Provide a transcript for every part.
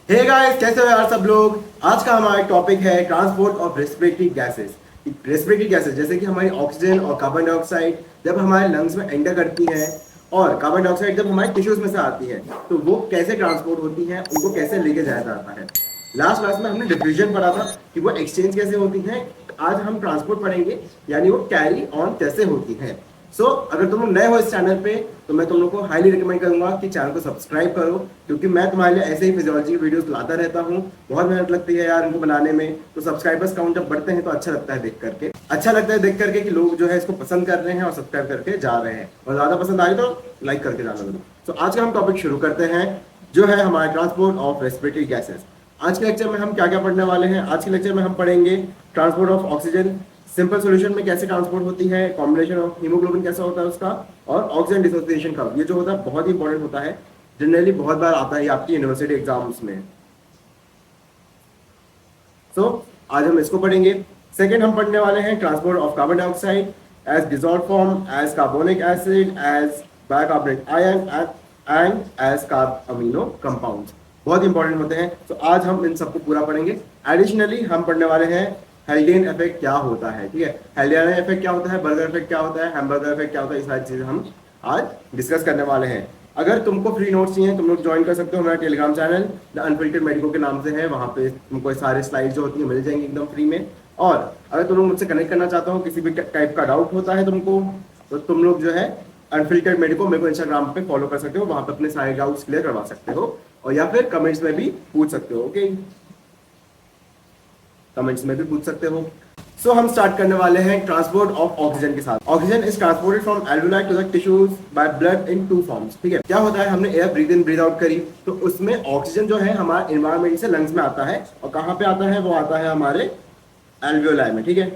Hey guys, कैसे हो यार सब लोग। आज का हमारा टॉपिक है transport of respiratory gases. Respiratory gases जैसे कि हमारी ऑक्सीजन और कार्बन डाइऑक्साइड जब हमारे लंग्स में एंटर करती हैं और कार्बन डाइऑक्साइड जब हमारे टिश्यूज में से आती है तो वो कैसे ट्रांसपोर्ट होती हैं, उनको कैसे लेके जाया जाता है। लास्ट क्लास में हमने डिफ्यूजन पढ़ा था कि वो एक्सचेंज कैसे होती हैं। आज हम ट्रांसपोर्ट पढ़ेंगे, यानी वो कैरी ऑन कैसे होती है। अगर तुम लोग नए हो इस चैनल पे तो मैं तुम लोग को हाईली रिकमेंड करूंगा कि चैनल को सब्सक्राइब करो, क्योंकि मैं तुम्हारे लिए ऐसे ही फिजियोलॉजी की वीडियोस लाता रहता हूँ। बहुत मेहनत लगती है यार इनको बनाने में, तो सब्सक्राइबर्स काउंट जब बढ़ते हैं तो अच्छा लगता है देख करके कि लोग जो है इसको पसंद कर रहे हैं और सब्सक्राइब करके जा रहे हैं, और ज्यादा पसंद आए तो लाइक करके जाना जरूर। तो आज का हम टॉपिक शुरू करते हैं, जो है हमारा ट्रांसपोर्ट ऑफ रेस्पिरेटरी गैसेस। आज के लेक्चर में हम क्या क्या पढ़ने वाले हैं। आज के लेक्चर में हम पढ़ेंगे transport of oxygen, simple solution में कैसे ट्रांसपोर्ट होती है, कॉम्बिनेशन ऑफ हीमोग्लोबिन कैसा होता है उसका, और ऑक्सीजन डिसोसिएशन का। ये जो होता है बहुत ही इंपॉर्टेंट होता है, जनरली बहुत बार आता है आपकी यूनिवर्सिटी एग्जाम्स में। आज हम इसको पढ़ेंगे। सेकेंड हम पढ़ने वाले हैं transport of carbon dioxide as dissolve form, as carbonic acid, as bicarbonate ion and as carb amino compounds. बहुत इंपॉर्टेंट होते हैं, तो आज हम इन सबको पूरा पढ़ेंगे। एडिशनली हम पढ़ने वाले हैं हेल्डियन इफेक्ट क्या होता है। ठीक है, हेल्डियन इफेक्ट क्या होता है, बर्गर इफेक्ट क्या होता है, हैमबर्गर इफेक्ट क्या होता है, ये सारी चीजें हम आज डिस्कस करने वाले हैं। अगर तुमको फ्री नोट्स चाहिए तुम लोग ज्वाइन कर सकते हो, मेरा Telegram channel the unfiltered medico के नाम से है। वहाँ पे तुमको सारे स्लाइड जो होती है मिल जाएंगे एकदम फ्री में। और अगर तुम लोग मुझसे कनेक्ट करना चाहते हो, किसी भी टाइप का डाउट होता है तुमको, तो तुम लोग जो है अनफिल्टर्ड मेडिको मेरे को इंस्टाग्राम पे फॉलो कर सकते हो, वहाँ पे अपने सारे डाउट्स क्लियर करवा सकते हो, और या फिर कमेंट्स में भी पूछ सकते हो। ओके, कमेंट्स में भी पूछ सकते हो। हम स्टार्ट करने वाले हैं ट्रांसपोर्ट ऑफ ऑक्सीजन के साथ। Oxygen is transported from alveoli to the tissues by blood in two forms. ठीक है, क्या होता है, हमने air breathe in breathe out करी तो उसमें ऑक्सीजन जो है हमारे एनवायरमेंट से लंग्स में आता है, और कहां पे आता है, वो आता है हमारे एल्वियोलाई में। ठीक है,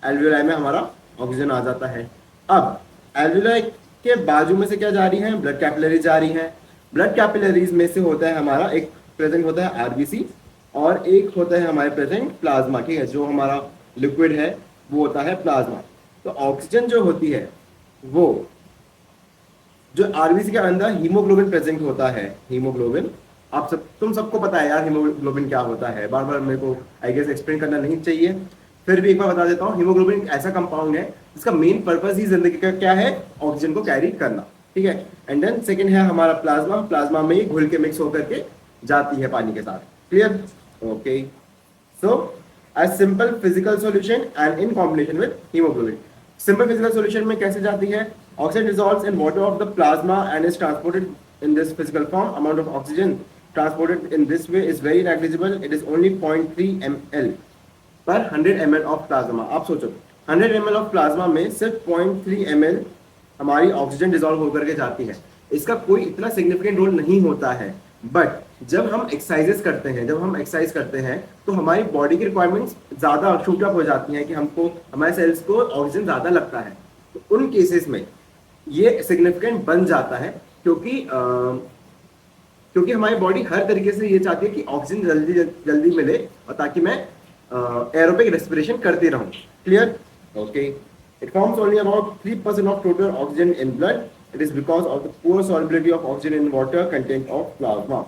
एल्वियोलाई में हमारा ऑक्सीजन आ जाता है। अब एल्वियोलाई के बाजू में से क्या जा रही है, ब्लड कैपिलरीज जा रही है। ब्लड कैपिलरीज में से होता है हमारा एक प्रेजेंट होता है आरबीसी, और एक होता है हमारे प्रेजेंट प्लाज्मा। ठीक है, जो हमारा लिक्विड है वो होता है प्लाज्मा। तो ऑक्सीजन जो होती है वो जो आरबीसी के अंदर हीमोग्लोबिन प्रेजेंट होता है। हीमोग्लोबिन तुम सबको पता है यार हीमोग्लोबिन क्या होता है, बार बार मेरे को आई गेस एक्सप्लेन करना नहीं चाहिए, फिर भी एक बार बता देता हूँ। हीमोग्लोबिन ऐसा कंपाउंड है जिसका मेन पर्पस ही जिंदगी का क्या है, ऑक्सीजन को कैरी करना। ठीक है, एंड देन सेकंड है हमारा प्लाज्मा। प्लाज्मा में ही घुल के मिक्स होकर के जाती है पानी के साथ। Clear? Okay, so as simple physical solution and in combination with hemoglobin. Simple physical solution में कैसे जाती है, oxygen dissolves in water of the plasma and is transported in this physical form. Amount of oxygen transported in this way is very negligible. It is only 0.3 ml per 100 ml of plasma. आप सोचो 100 ml of plasma में सिर्फ 0.3 ml हमारी oxygen dissolve होकर के जाती है। इसका कोई इतना सिग्निफिकेंट रोल नहीं होता है, बट जब हम एक्सरसाइज करते हैं तो हमारी बॉडी की रिक्वायरमेंट्स ज्यादा शूट अप हो जाती हैं कि हमको हमारे सेल्स को ऑक्सीजन ज्यादा लगता है। तो उन केसेस में ये सिग्निफिकेंट बन जाता है, क्योंकि हमारी बॉडी हर तरीके से ये चाहती है कि ऑक्सीजन जल्दी जल्दी मिले, और ताकि मैं एरोबिक रेस्पिरेशन करती रहूं। Clear? Okay, it forms only about 3% of total oxygen in blood. It is because of the poor solubility of oxygen in water content of plasma.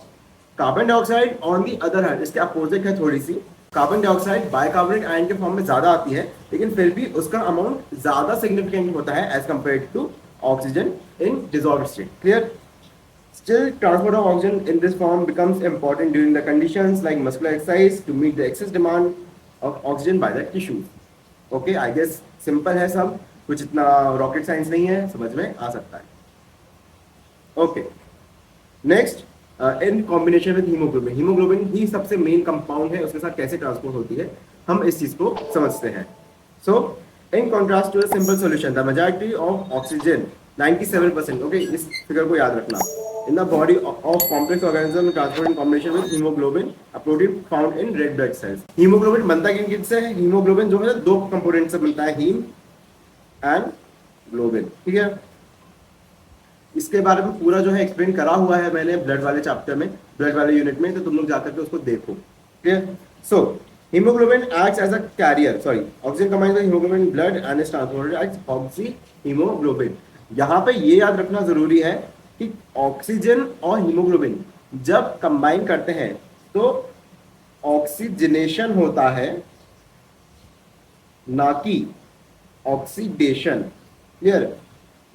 Carbon dioxide on the other hand इसके opposite है थोड़ी सी। Carbon dioxide bicarbonate ion के form में ज्यादा आती है, लेकिन फिर भी उसका अमाउंट ज्यादा सिग्निफिकेंट होता है as compared to oxygen in dissolved state. Clear? Still, transport of oxygen in this form becomes important during the conditions like muscular exercise to meet the excess demand of oxygen by the tissues. Okay, I guess simple है सब, कुछ इतना rocket science नहीं है, समझ में आ सकता है। Okay, next in combination with haemoglobin. Haemoglobin ही सबसे मेन कंपाउंड है, उसके साथ कैसे ट्रांसपोर्ट होती है हम इस चीज को समझते हैं। So in contrast to a simple solution the majority of oxygen 97%, okay, इस फिगर को याद रखना, in the body of complex organism transport in combination with haemoglobin, a protein found in red blood cells. Haemoglobin बनता किन से है? Haemoglobin जो है दो कंपोनेंट से बनता है, हीम एंड ग्लोबिन। ठीक है, इसके बारे में पूरा जो है एक्सप्लेन करा हुआ है मैंने ब्लड वाले चैप्टर में, ब्लड वाले यूनिट में, तो तुम लोग जाकर के उसको देखो। Clear? So haemoglobin acts as a carrier, sorry, oxygen combines with haemoglobin in blood and is transported as oxy haemoglobin. यहाँ पे ये याद रखना जरूरी है कि ऑक्सीजन और हीमोग्लोबिन जब कंबाइन करते हैं तो ऑक्सीजनेशन होता है, ना कि ऑक्सीडेशन। क्लियर?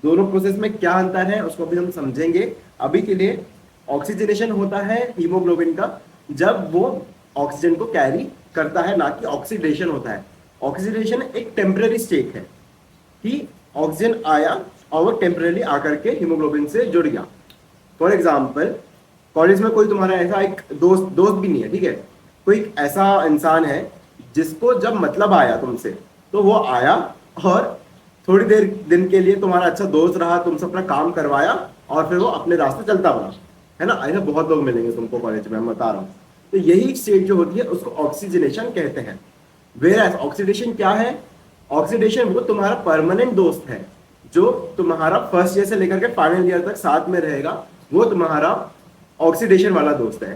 दोनों प्रोसेस में क्या अंतर है उसको भी हम समझेंगे। अभी के लिए ऑक्सीजनेशन होता है हीमोग्लोबिन का जब वो ऑक्सीजन को कैरी करता है, ना कि ऑक्सीडेशन होता है। ऑक्सीडेशन एक टेम्पररी स्टेट है कि ऑक्सीजन आया और वो टेम्पररी आकर के हीमोग्लोबिन से जुड़ गया। फॉर एग्जाम्पल, कॉलेज में कोई तुम्हारा ऐसा एक दोस्त भी नहीं है, ठीक है, कोई ऐसा इंसान है जिसको जब मतलब आया तुमसे तो वो आया और थोड़ी देर दिन के लिए तुम्हारा अच्छा दोस्त रहा, तुमसे अपना काम करवाया और फिर वो अपने रास्ते चलता बना, है ना। ऐसे बहुत लोग मिलेंगे तुमको कॉलेज में, मैं बता रहा हूँ। तो यही स्टेट जो होती है उसको ऑक्सीजनेशन कहते हैं। वेयर ऑक्सीडेशन क्या है? ऑक्सीडेशन वो तुम्हारा परमानेंट दोस्त है जो तुम्हारा फर्स्ट ईयर से लेकर के फाइनल ईयर तक साथ में रहेगा, वो तुम्हारा ऑक्सीडेशन वाला दोस्त है।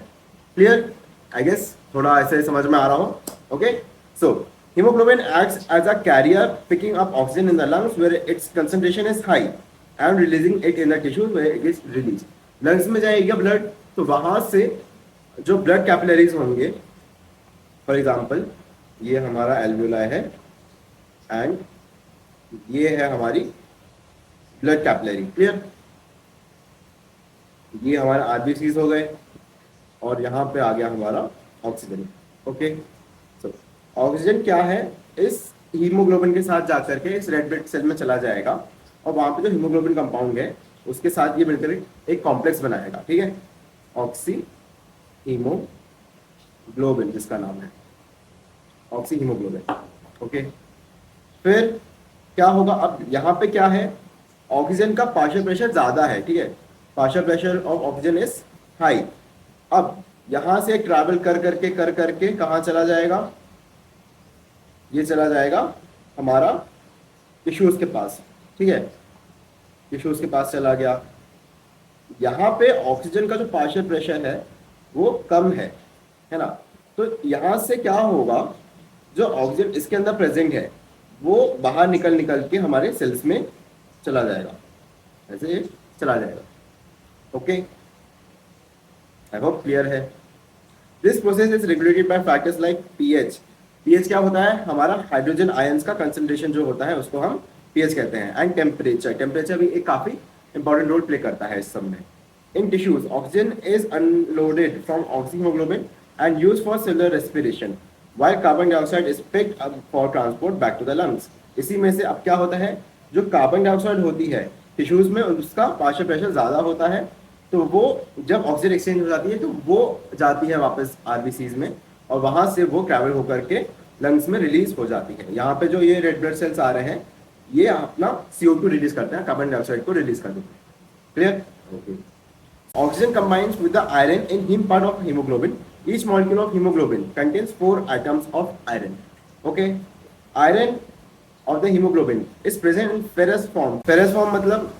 क्लियर? आई गेस थोड़ा ऐसे समझ में आ रहा हो। Okay, so hemoglobin acts as a carrier picking up oxygen in the lungs where its concentration is high and releasing it in the tissues where it is released. Lungs में जाएगा blood, तो वहां से जो ब्लड कैपिलरीज होंगे, for example ये हमारा alveoli है एंड ये है हमारी ब्लड कैपिलरी। क्लियर? ये हमारे आरबीसीज हो गए और यहाँ पे आ गया हमारा ऑक्सीजन। ओके, सो ऑक्सीजन क्या है, इस हीमोग्लोबिन के साथ जाकर के इस रेड ब्लड सेल में चला जाएगा और वहां पे जो हीमोग्लोबिन कंपाउंड है उसके साथ ये मिलकर एक कॉम्प्लेक्स बनाएगा, ठीक है, ऑक्सी हीमोग्लोबिन जिसका नाम है ऑक्सी हीमोग्लोबिन। ओके, फिर क्या होगा, अब यहाँ पे क्या है, ऑक्सीजन का पार्शियल प्रेशर ज्यादा है, ठीक है, partial pressure of oxygen is high. अब यहां से ट्रैवल कर करके कहाँ चला जाएगा, ये चला जाएगा हमारा टिश्यूज के पास, ठीक है, टिश्यूज के पास चला गया। यहाँ पे ऑक्सीजन का जो पार्शियल प्रेशर है वो कम है ना। तो यहाँ से क्या होगा, जो ऑक्सीजन इसके अंदर प्रेजेंट है वो बाहर निकल के हमारे सेल्स में चला जाएगा, ऐसे चला जाएगा। ओके, आई होप क्लियर है। This process is regulated by factors like pH. PH क्या होता है, हमारा हाइड्रोजन आयंस का कंसंट्रेशन जो होता है उसको हम पीएच कहते हैं। एंड टेम्परेचर, टेम्परेचर भी एक काफी इंपॉर्टेंट रोल प्ले करता है इस सब में। In tissues oxygen is unloaded from oxyhaemoglobin and used for cellular respiration while carbon dioxide is picked up for transport back to the lungs. इसी में से अब क्या होता है, जो कार्बन डाइऑक्साइड होती है टिश्यूज में उसका पार्शियल प्रेशर ज्यादा होता है, तो वो जब ऑक्सीजन एक्सचेंज हो जाती है तो वो जाती है वापस आरबीसीज में और वहां से वो ट्रैवल होकर के लंग्स में रिलीज हो जाती है। यहाँ पे जो ये रेड ब्लड सेल्स आ रहे हैं ये अपना CO2 रिलीज करते हैं, कार्बन डाइऑक्साइड को रिलीज कर देते हैं। Clear? Okay. Oxygen combines with the iron in him part of haemoglobin. Each molecule of haemoglobin contains 4 items of iron. Okay, iron of the haemoglobin is present in ferrous form. Ferrous form मतलब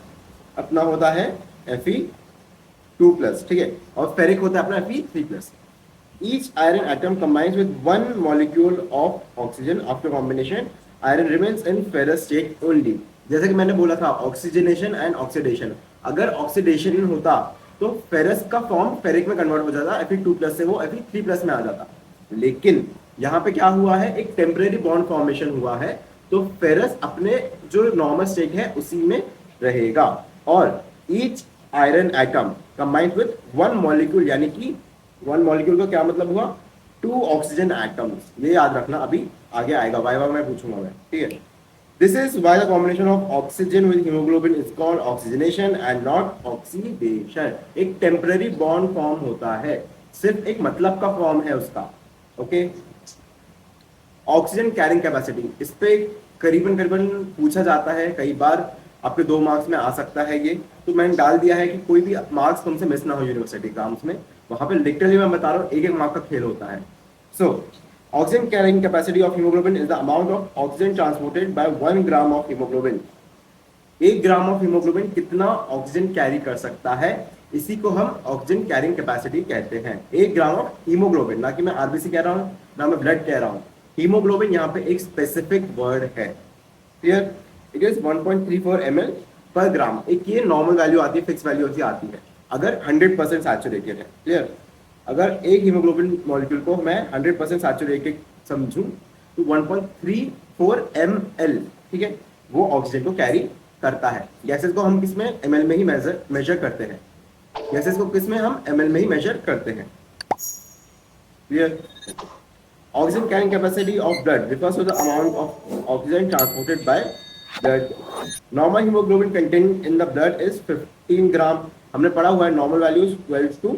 अपना होता है Fe2+, ठीक है, और ferric होता है अपना Fe3+। Each iron atom combines with one molecule of oxygen. After combination, iron remains in ferrous state only. जैसे कि मैंने बोला था ऑक्सीजनेशन एंड ऑक्सीडेशन, अगर ऑक्सीडेशन होता तो फेरस का फॉर्म फेरिक में कन्वर्ट हो जाता, Fe2+ से वो Fe3+ में आ जाता। लेकिन यहाँ पे क्या हुआ है, एक टेम्परेरी बॉन्ड फॉर्मेशन हुआ है, तो फेरस अपने जो नॉर्मल स्टेट है उसी में रहेगा। और each iron atom combined with one molecule, यानी कि वन मॉलिक्यूल का क्या मतलब हुआ, 2 ऑक्सीजन एटम्स। ये याद रखना, अभी आगे आएगा, वाइवा में पूछूंगा मैं, ठीक है। This is why the combination of oxygen with haemoglobin is called oxygenation and not oxidation. एक टेम्पररी बॉन्ड फॉर्म होता है, सिर्फ एक मतलब का फॉर्म है उसका। ओके, ऑक्सीजन कैरिंग कैपेसिटी, इस पे करीबन पूछा जाता है, कई बार आपके 2 मार्क्स में आ सकता है ये, तो मैंने डाल दिया है कि कोई भी मार्क्स तुमसे मिस ना हो यूनिवर्सिटी एग्जाम्स में। वहां पे लिटरली मैं बता रहा हूँ एक मार्क का खेल होता है। So oxygen carrying capacity of haemoglobin is the amount of oxygen transported bye 1 gram of haemoglobin. 1 gram of haemoglobin कितना ऑक्सीजन कैरी कर सकता है, इसी को हम ऑक्सीजन कैरिंग कैपेसिटी कहते हैं। 1 ग्राम ऑफ हीमोग्लोबिन, ना कि मैं आरबीसी कह रहा हूँ ना मैं ब्लड कह रहा हूँ, हीमोग्लोबिन यहाँ पे एक स्पेसिफिक वर्ड है। क्लियर? इट इज 1.34 ml पर ग्राम। एक ये नॉर्मल वैल्यू आती है, फिक्स वैल्यू आती है। अगर 100% सैचुरेटेड है। क्लियर? अगर एक हीमोग्लोबिन मॉलिक्यूल को मैं 100% सैचुरेटेड समझूं तो 1.34 ml, ठीक है, वो ऑक्सीजन को कैरी करता है। गैसेस को हम किसमें, ml में ही मेजर करते हैं। गैसेस को किसमें, हम ml में ही मेजर करते हैं। Clear? Oxygen carrying capacity of blood refers to the amount of oxygen transported by blood. Normal hemoglobin content in the blood is 15 ग्राम। हमने पढ़ा हुआ है normal values 12 to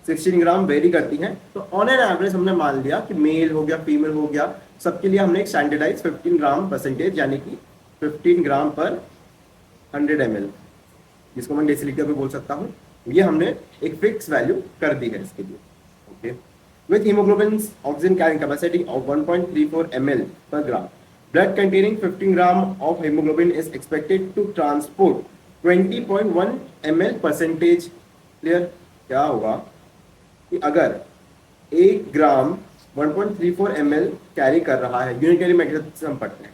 16 gram very करती हैं। तो ऑन एन एवरेज हमने मान लिया कि मेल हो गया, फीमेल हो गया, सबके लिए हमने एक स्टैंडर्डाइज 15 ग्राम परसेंटेज यानी कि 15 ग्राम पर 100 ml, जिसको मैं डेसीलीटर पे बोल सकता हूँ, ये हमने एक फिक्स वैल्यू कर दी है इसके लिए। Okay, with hemoglobin's oxygen carrying capacity of 1.34 ml per gram, blood containing 15 gram of hemoglobin is expected to transport 20.1 ml percentage। Clear? क्या होगा कि अगर 1 ग्राम 1.34 ml कैरी कर रहा है, यूनिटरी मैग्नेटिक से हम पढ़ते हैं,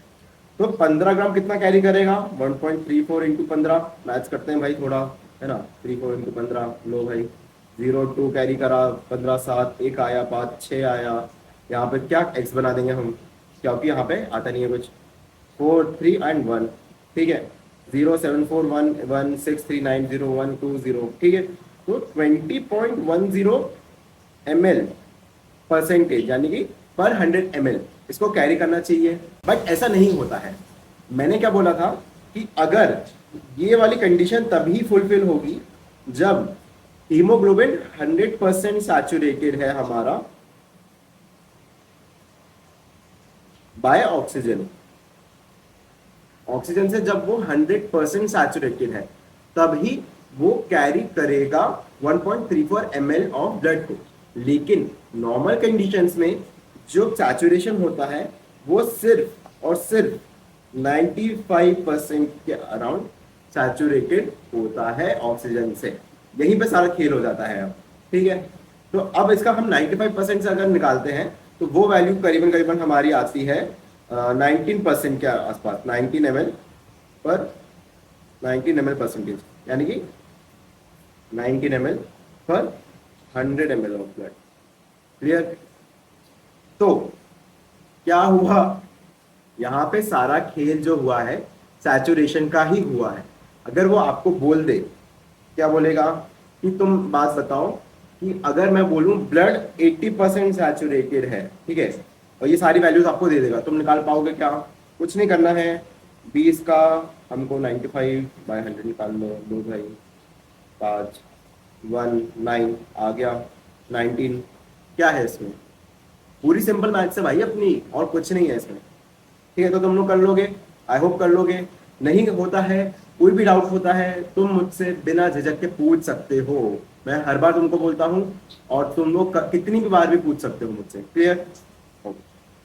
तो 15 ग्राम कितना कैरी करेगा, 1.34 इंटू 15, मैथ्स करते हैं भाई थोड़ा, है ना, 34 इंटू 15, लो भाई 0.2 कैरी करा, 15 7, 1 आया, 5 6 आया, यहाँ पे क्या x बना देंगे हम, क्योंकि यहाँ पे आता नहीं है कुछ, 4 3 एंड 1, ठीक है, 0 7 4 1 1 6 3 9 0 1 2 0, ठीक है, तो 20.10 ml परसेंटेज यानी कि पर 100 ml इसको कैरी करना चाहिए। बट ऐसा नहीं होता है। मैंने क्या बोला था कि अगर ये वाली कंडीशन तभी फुलफिल होगी जब हीमोग्लोबिन 100% सैचुरेटेड है हमारा बाय ऑक्सीजन। ऑक्सीजन से जब वो 100% सैचुरेटेड है तभी वो कैरी करेगा 1.34 ml ऑफ ब्लड को। लेकिन नॉर्मल कंडीशंस में जो सैचुरेशन होता है वो सिर्फ और सिर्फ 95% के अराउंड सैचुरेटेड होता है ऑक्सीजन से। यहीं पे सारा खेल हो जाता है अब, ठीक है। तो अब इसका हम 95% से अगर निकालते हैं तो वो वैल्यू करीबन करीबन हमारी आती है 19% के आसपास, 19 ml पर 19 ml परसेंटेज, यानी कि 19 ml पर 100 ml ऑफ ब्लड। क्लियर? तो क्या हुआ, यहाँ पे सारा खेल जो हुआ है सैचुरेशन का ही हुआ है। अगर वो आपको बोल दे, क्या बोलेगा कि तुम बात बताओ कि अगर मैं बोलूं ब्लड 80% सैचुरेटेड है, ठीक है, और ये सारी वैल्यूज आपको दे देगा, तुम निकाल पाओगे क्या? कुछ नहीं करना है, 20 का हमको 95/100 निकाल लो, 2 भाई 5 1 9 आ गया 19। क्या है इसमें? पूरी सिंपल मैथ्स है भाई अपनी, और कुछ नहीं है इसमें, ठीक है। तो तुम लोग कर लोगे, आई होप कर लोगे। नहीं होता है, कोई भी डाउट होता है, तुम मुझसे बिना झिझक के पूछ सकते हो। मैं हर बार तुमको बोलता हूँ और तुम लोग कितनी भी बार भी पूछ सकते हो मुझसे। Clear?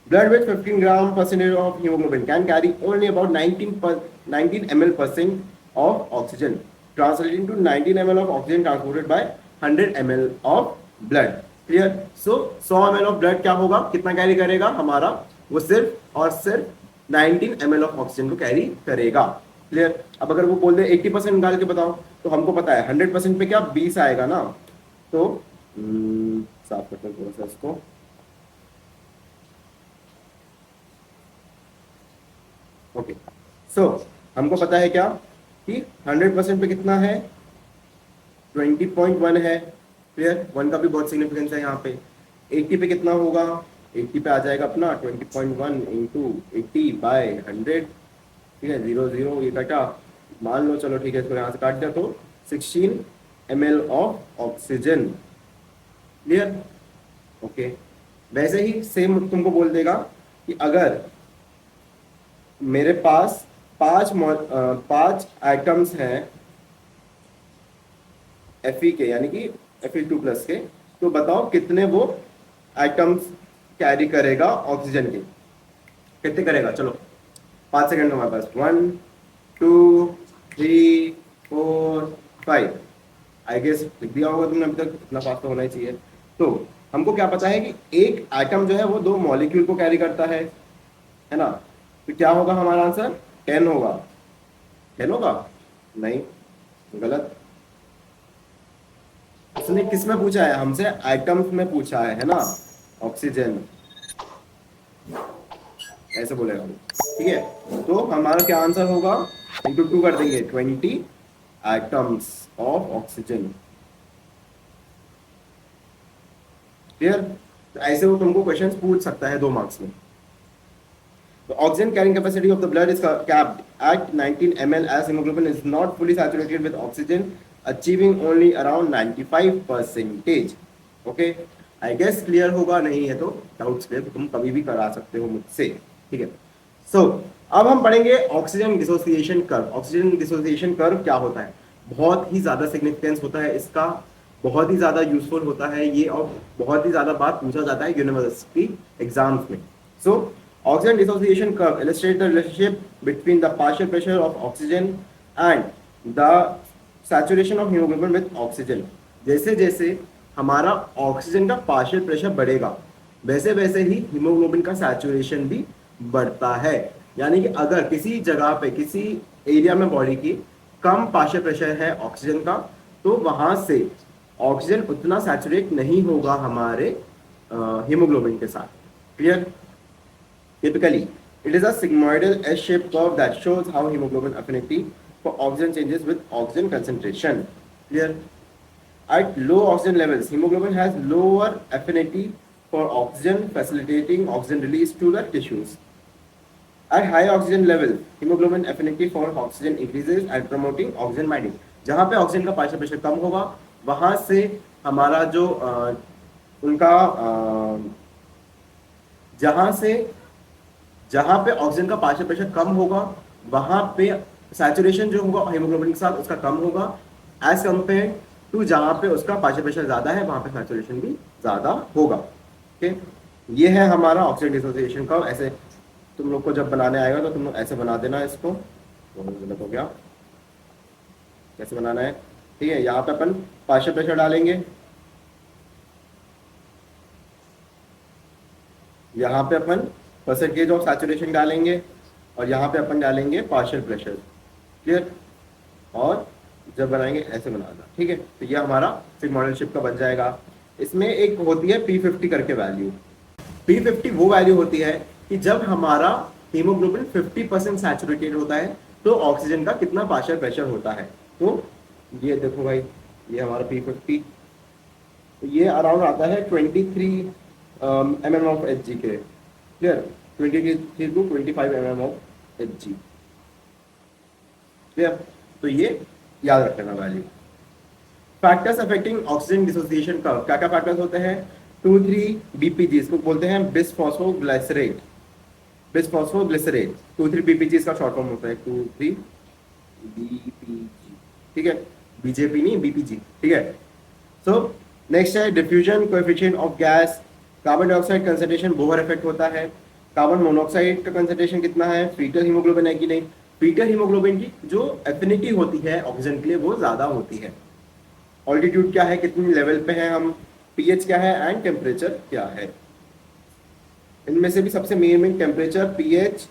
Blood with 15 gram percentage of haemoglobin can carry only about 19 ml percent of oxygen, translating to 19 ml of oxygen transported by 100 ml of blood. Clear? So 100 ml of blood क्या होगा, कितना कैरी करेगा हमारा, वो सिर्फ और सिर्फ 19 ml of oxygen को कैरी करेगा। क्लियर? अब अगर वो बोल दे 80% निकाल के बताओ, तो हमको पता है 100% पे क्या 20 आएगा ना, तो साफ करते हैं थोड़ा सा इसको। ओके, सो हमको पता है क्या कि 100% पे कितना है, 20.1 है। क्लियर? 1 का भी बहुत सिग्निफिकेंस है यहाँ पे। 80 पे कितना होगा, 80 पे आ जाएगा अपना 20.1 इंटू 80/100, ठीक है, 0 0 ये कटा, मान लो, चलो ठीक है, इसको यहाँ से काट दिया तो 16 ml of oxygen. Clear? Okay, वैसे ही सेम तुमको बोल देगा कि अगर मेरे पास 5 आइटम्स हैं Fe के, यानी कि Fe2+ के, तो बताओ कितने वो आइटम्स कैरी करेगा ऑक्सीजन के, कितने करेगा? चलो 5 सेकंड हमारे पास, 1 2 3 4 5, आई गेस लिख दिया होगा तुमने अभी तक, इतना फास्ट तो होना ही चाहिए। तो हमको क्या पता है कि एक आइटम जो है वो 2 मॉलिक्यूल को कैरी करता है ना, तो क्या होगा हमारा आंसर, 10 होगा। 10 होगा? नहीं, गलत। उसने किस में पूछा है? हमसे आइटम्स में पूछा है ना, ऑक्सीजन ऐसे बोलेगा वो, ठीक है। तो हमारा क्या आंसर होगा, इंटू 2 कर देंगे, 20 आइटम्स ऑफ ऑक्सीजन। क्लियर? तो ऐसे वो तुमको क्वेश्चंस पूछ सकता है 2 मार्क्स में। The oxygen carrying capacity of the blood is capped at 19 ml as hemoglobin is not fully saturated with oxygen, achieving only around 95%. Okay, I guess clear होगा, नहीं है तो डाउट्स क्लियर तुम कभी भी करा सकते हो मुझसे, ठीक है। So अब हम पढ़ेंगे oxygen dissociation curve. Oxygen dissociation curve क्या होता है? बहुत ही ज्यादा सिग्निफिकेंस होता है इसका, बहुत ही ज्यादा यूजफुल होता है ये, और बहुत ही ज्यादा बात पूछा जाता है यूनिवर्सिटी एग्जाम्स में। सो oxygen dissociation curve illustrates the relationship between the partial pressure of oxygen and the saturation of hemoglobin with oxygen. जैसे जैसे हमारा ऑक्सीजन का पार्शियल प्रेशर बढ़ेगा वैसे वैसे ही हीमोग्लोबिन का सैचुरेशन भी बढ़ता है। यानी कि अगर किसी जगह पे, किसी एरिया में बॉडी की कम पार्शियल प्रेशर है ऑक्सीजन का, तो वहां से ऑक्सीजन उतना सैचुरेट नहीं होगा हमारे हीमोग्लोबिन के साथ। Clear? Typically, it is a sigmoidal S-shaped curve that shows how hemoglobin affinity for oxygen changes with oxygen concentration. Clear? At low oxygen levels, hemoglobin has lower affinity for oxygen, facilitating oxygen release to the tissues. At high oxygen level, hemoglobin affinity for oxygen increases and promoting oxygen binding. जहाँ पे oxygen का partial pressure कम होगा वहां से हमारा जो उनका जहां पे ऑक्सीजन का पार्शियल प्रेशर कम होगा वहां पे सैचुरेशन जो होगा हीमोग्लोबिन के साथ उसका कम होगा, एज कंपेयर टू जहां पे उसका पार्शियल प्रेशर ज्यादा है वहां पे सैचुरेशन भी ज्यादा होगा। ओके, ये है हमारा ऑक्सीजन डिसोसिएशन कर्व। ऐसे तुम लोग को जब बनाने आएगा तो तुम लोग ऐसे बना देना इसको। तो गलत हो गया, कैसे बनाना है? ठीक है, यहाँ पे अपन पार्शियल प्रेशर डालेंगे, यहाँ पे अपन परसेंटेज ऑफ सैचुरेशन डालेंगे, और यहाँ पे अपन डालेंगे पार्शियल प्रेशर। क्लियर? और जब बनाएंगे ऐसे बनाना, ठीक है। तो ये हमारा सिग्मोइडल का बन जाएगा। इसमें एक होती है P50 करके वैल्यू। P50 वो वैल्यू होती है कि जब हमारा हीमोग्लोबिन 50% सैचुरेटेड होता है तो ऑक्सीजन का कितना पार्शियल प्रेशर होता है। तो ये देखो भाई, ये हमारा P50, तो ये अराउंड आता है 23 mm ऑफ Hg के। Clear? 23 to 25 mm of Hg। Clear? तो ये याद रखना value. Factors affecting oxygen dissociation curve, क्या क्या फैक्टर्स होते हैं? 2,3 BPG, इसको बोलते हैं बिसफॉस्फोग्लिसरेट। बिसफॉस्फोग्लिसरेट 2,3 BPG इसका शॉर्ट फॉर्म होता है, 2,3 BPG, ठीक है। बीजेपी नहीं, BPG, ठीक है। सो नेक्स्ट है diffusion coefficient of gas. Carbon dioxide concentration Bohr effect होता है। कार्बन मोनोऑक्साइड का कंसंट्रेशन कितना है? फीटल हीमोग्लोबिन है कि नहीं? फीटल हीमोग्लोबिन की जो एफिनिटी होती है ऑक्सीजन के लिए वो ज्यादा होती है। ऑल्टीट्यूड क्या है, कितनी लेवल पे है हम, पीएच क्या है, एंड टेम्परेचर क्या है। इनमें से भी सबसे मेन टेम्परेचर, पीएच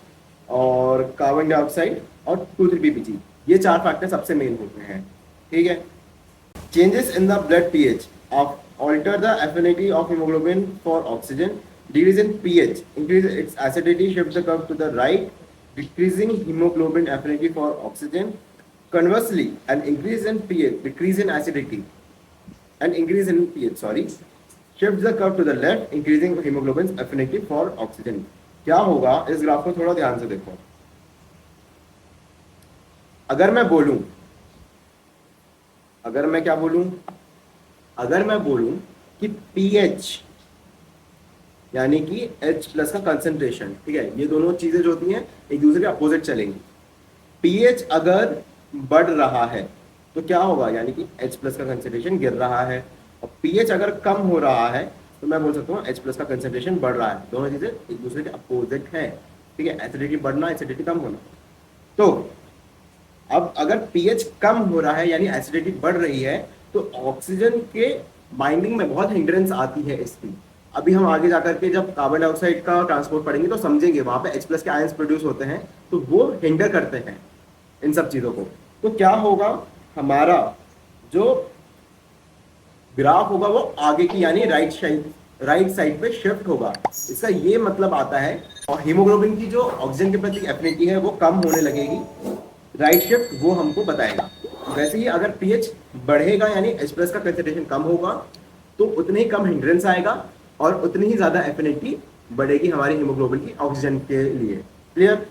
और कार्बन डाइऑक्साइड और 2,3 BPG, ये 4 फैक्टर सबसे मेन होते हैं, ठीक है। Changes in the blood pH of alter the affinity of hemoglobin for oxygen. Decrease in pH increase its acidity, shift the curve to the right, decreasing hemoglobin affinity for oxygen. Conversely, an increase in pH, decrease in acidity, an increase in pH, shift the curve to the left, increasing hemoglobin's affinity for oxygen. क्या होगा, इस graph को थोड़ा ध्यान से देखो। अगर मैं बोलूं कि pH यानी कि H प्लस का कंसंट्रेशन, ठीक है, ये दोनों चीजें जो होती हैं एक दूसरे के अपोजिट चलेंगी। pH अगर बढ़ रहा है तो क्या होगा, यानी कि H प्लस का कंसंट्रेशन गिर रहा है, और pH अगर कम हो रहा है तो मैं बोल सकता हूँ H प्लस का कंसंट्रेशन बढ़ रहा है। दोनों चीजें एक दूसरे के अपोजिट है, ठीक है। एसिडिटी बढ़ना, एसिडिटी कम होना। तो अब अगर pH कम हो रहा है यानी एसिडिटी बढ़ रही है तो ऑक्सीजन के बाइंडिंग में बहुत हिंड्रेंस आती है इसकी। अभी हम आगे जाकर के जब कार्बन डाइऑक्साइड का ट्रांसपोर्ट पढ़ेंगे तो समझेंगे, वहां पे H प्लस के आयंस प्रोड्यूस होते हैं तो वो हिंडर करते हैं इन सब चीजों को। तो क्या होगा, हमारा जो ग्राफ होगा वो आगे की यानी राइट साइड पे शिफ्ट होगा। इसका ये मतलब आता है, और हीमोग्लोबिन की जो ऑक्सीजन के प्रति एफिनिटी है वो कम होने लगेगी, राइट शिफ्ट वो हमको बताएगा। वैसे ही अगर पीएच बढ़ेगा यानी H+ का कंसंट्रेशन कम होगा तो उतने ही कम हिंड्रेंस आएगा और उतनी ही ज्यादा एफिनिटी बढ़ेगी हमारी हीमोग्लोबिन की ऑक्सीजन के लिए। Clear?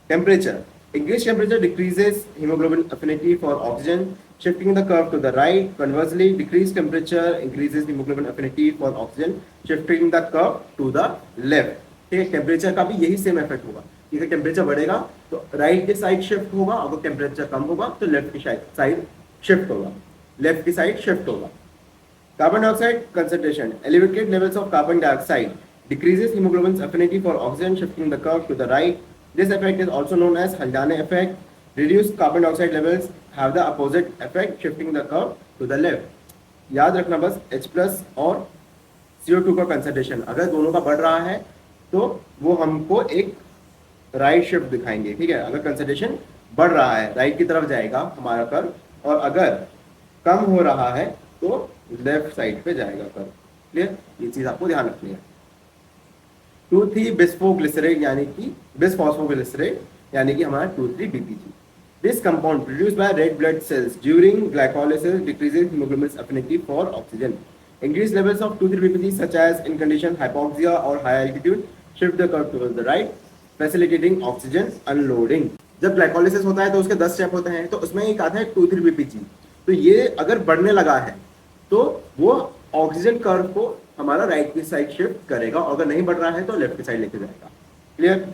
Temperature, increased temperature decreases hemoglobin affinity for oxygen, shifting the curve to the right. Conversely, decreased temperature increases hemoglobin affinity for oxygen, shifting the curve to the left. ठीक है, temperature का भी यही same effect होगा। अगर temperature बढ़ेगा तो right की साइड शिफ्ट होगा, अगर टेम्परेचर कम होगा तो लेफ्ट की साइड शिफ्ट होगा, लेफ्ट की साइड शिफ्ट होगा। Carbon dioxide concentration, elevated levels of carbon dioxide decreases hemoglobin's affinity for oxygen, shifting the curve to the right. This effect is also known as Haldane effect. Reduced carbon dioxide levels have the opposite effect, shifting the curve to the left. याद रखना बस H+ और CO2 का concentration अगर दोनों का बढ़ रहा है तो वो हमको एक राइट शिफ्ट दिखाएंगे। ठीक है, अगर कंसंट्रेशन बढ़ रहा है राइट की तरफ जाएगा हमारा कर्व, और अगर कम हो रहा है तो लेफ्ट साइड पे जाएगा कर्व। क्लियर? ये चीज आपको ध्यान रखनी है। 2,3-बिस्फोग्लिसरेट यानी कि बिसफॉस्फोग्लिसरेट यानी कि हमारा 2,3-BPG। This compound produced by red blood cells during glycolysis decreases haemoglobin affinity for oxygen. Increased levels of 2,3-BPG such as in condition hypoxia और high altitude shift the curve towards the right, facilitating oxygen unloading. जब glycolysis होता है तो उसके 10 step होते हैं, तो उसमें एक आता है 2,3-BPG। तो ये अगर बढ़ने लगा है तो वो ऑक्सीजन कर्व को हमारा राइट की साइड शिफ्ट करेगा, और अगर नहीं बढ़ रहा है तो लेफ्ट की साइड लेके जाएगा। Clear?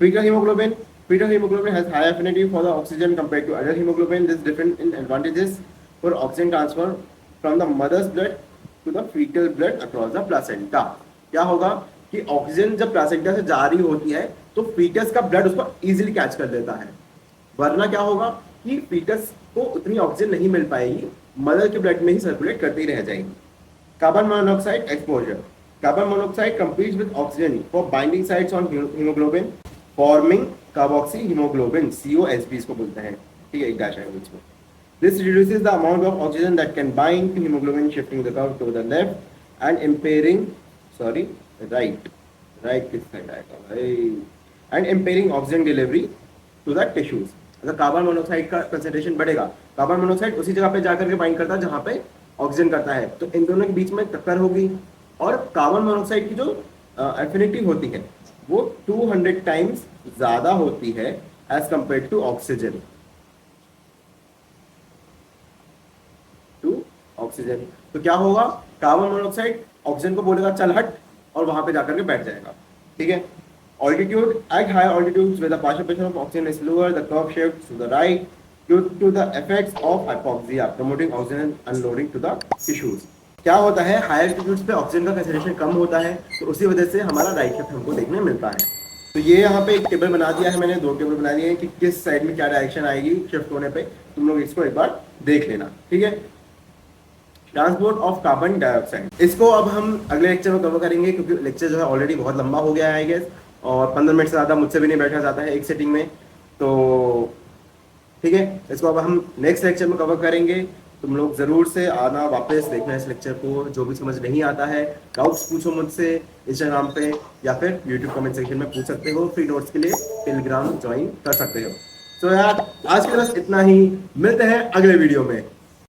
Fetal hemoglobin has high affinity for the oxygen compared to adult hemoglobin. This is different in advantages for oxygen transfer from the mother's blood to the fetal blood across the placenta. क्या होगा कि oxygen जब placenta से जा रही होती है तो फीटस का ब्लड उसको इजीली कैच कर लेता है, वरना क्या होगा कि फीटस को उतनी ऑक्सीजन नहीं मिल पाएगी, मदर के ब्लड में ही सर्कुलेट करती रह जाएगी। Carbon monoxide exposure, carbon monoxide competes with oxygen for binding sites on hemoglobin, forming carboxy haemoglobin, COSB इसको बोलते हैं। ठीक है, एक डैश है बीच में। This reduces the amount of oxygen that can bind to hemoglobin, shifting the curve to the left and impairing right किस side आएगा भाई, and impairing oxygen delivery to the tissues। अगर कार्बन मोनोऑक्साइड का concentration बढ़ेगा, carbon monoxide उसी जगह पे जाकर के बाइंड करता है जहां पे ऑक्सीजन करता है, तो इन दोनों के बीच में टक्कर होगी, और कार्बन मोनोऑक्साइड की जो एफिनिटी होती है वो 200 टाइम्स ज्यादा होती है एज कंपेयर टू ऑक्सीजन। तो क्या होगा, कार्बन मोनोऑक्साइड ऑक्सीजन को बोलेगा चल हट, और वहां पे जाकर के बैठ जाएगा। ठीक है, altitude at high altitudes where the partial pressure of oxygen is lower, the curve shifts to the right due to the effects of hypoxia, promoting oxygen unloading to the tissues। क्या होता है, हाई एल्टीट्यूड्स पे oxygen का concentration कम होता है, तो उसी वजह से हमारा राइट शिफ्ट हमको देखने मिलता है। तो ये यहाँ पे एक टेबल बना दिया है मैंने, 2 टेबल बना दिए हैं कि किस साइड में क्या डायरेक्शन आएगी शिफ्ट होने पे, तुम लोग इसको एक बार देख लेना। ठीक है, ट्रांसपोर्ट ऑफ कार्बन डाइऑक्साइड, इसको अब हम अगले लेक्चर में कवर करेंगे, क्योंकि लेक्चर जो है ऑलरेडी बहुत लंबा हो गया है आई गेस, और 15 मिनट से ज़्यादा मुझसे भी नहीं बैठा जाता है एक सेटिंग में। तो ठीक है, इसको अब हम नेक्स्ट लेक्चर में कवर करेंगे। तुम लोग ज़रूर से आना, वापस देखना इस लेक्चर को। जो भी समझ नहीं आता है डाउट्स पूछो मुझसे इंस्टाग्राम पे या फिर यूट्यूब कमेंट सेक्शन में पूछ सकते हो। फ्री नोट्स के लिए टेलीग्राम ज्वाइन कर सकते हो। तो यार आज के बस इतना ही, मिलते हैं अगले वीडियो में।